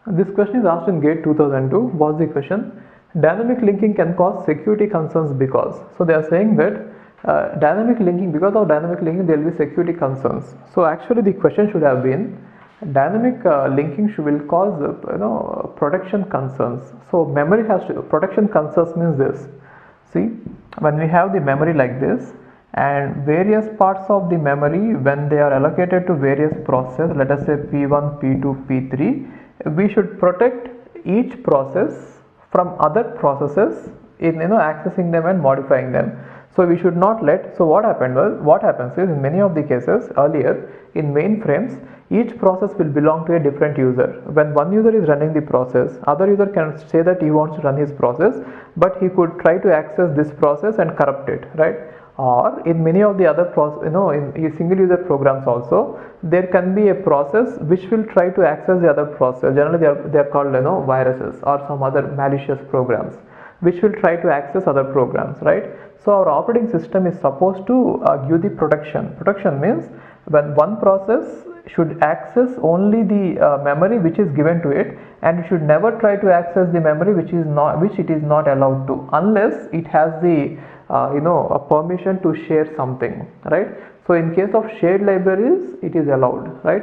This question is asked in GATE 2002. What's the question? Dynamic linking can cause security concerns because. So they are saying that because of dynamic linking there will be security concerns. So actually the question should have been dynamic linking will cause protection concerns. So memory has to, protection concerns means this. See, when we have the memory like this and various parts of the memory, when they are allocated to various processes, let us say P1, P2, P3, we should protect each process from other processes in accessing them and modifying them. So we should not let, so what happens is in many of the cases earlier in mainframes, each process will belong to a different user. When one user is running the process, other user can say that he wants to run his process, but he could try to access this process and corrupt it, right? Or in many of the other in single user programs also, there can be a process which will try to access the other process. Generally they are called viruses or some other malicious programs which will try to access other programs, right? So our operating system is supposed to give the protection. Protection means when one process should access only the memory which is given to it, and it should never try to access the memory which it is not allowed to, unless it has the a permission to share something, right? So in case of shared libraries it is allowed, right?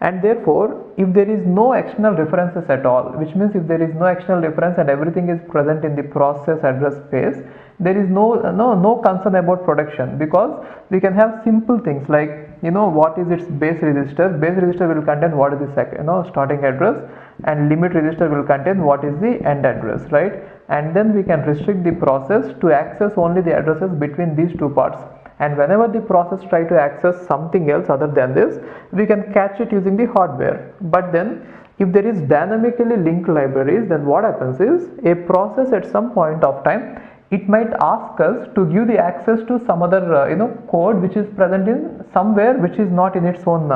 And therefore if there is no external references at all, which means if there is no external reference and everything is present in the process address space, there is no concern about protection, because we can have simple things like what is its base register. Base register will contain what is the starting address, and limit register will contain what is the end address, right? And then we can restrict the process to access only the addresses between these two parts, and whenever the process try to access something else other than this, we can catch it using the hardware. But then if there is dynamically linked libraries, then what happens is a process at some point of time, it might ask us to give the access to some other code which is present in somewhere which is not in its own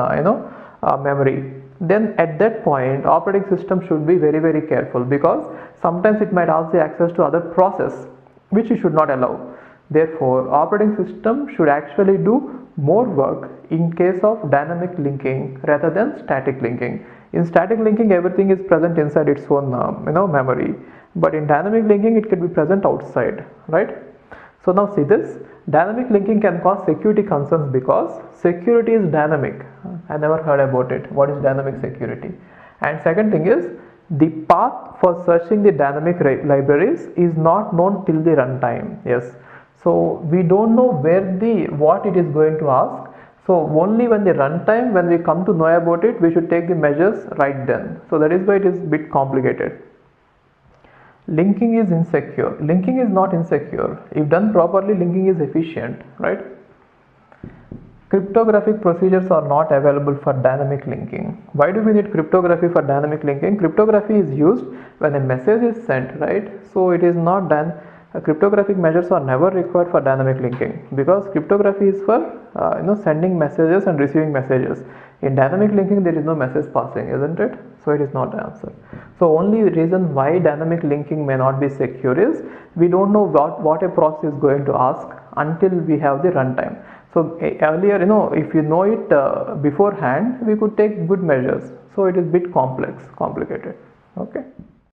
memory. Then at that point operating system should be very, very careful, because sometimes it might ask the access to other process which you should not allow. Therefore operating system should actually do more work in case of dynamic linking rather than static linking. In static linking everything is present inside its own memory, but in dynamic linking it can be present outside, right? So now see this, dynamic linking can cause security concerns because security is dynamic. I never heard about it. What is dynamic security? And second thing is, the path for searching the dynamic libraries is not known till the runtime. Yes, so we don't know what it is going to ask. So only when the runtime, when we come to know about it, we should take the measures right then. So that is why it is a bit complicated. Linking is insecure. Linking is not insecure. If done properly, linking is efficient, right? Cryptographic procedures are not available for dynamic linking. Why do we need cryptography for dynamic linking? Cryptography is used when a message is sent, right? So it is not done. Cryptographic measures are never required for dynamic linking, because cryptography is for sending messages and receiving messages. In dynamic linking there is no message passing, isn't it? So it is not the answer. So only reason why dynamic linking may not be secure is we don't know what a process is going to ask until we have the runtime. So earlier, if you know it beforehand, we could take good measures. So it is a bit complicated. Okay.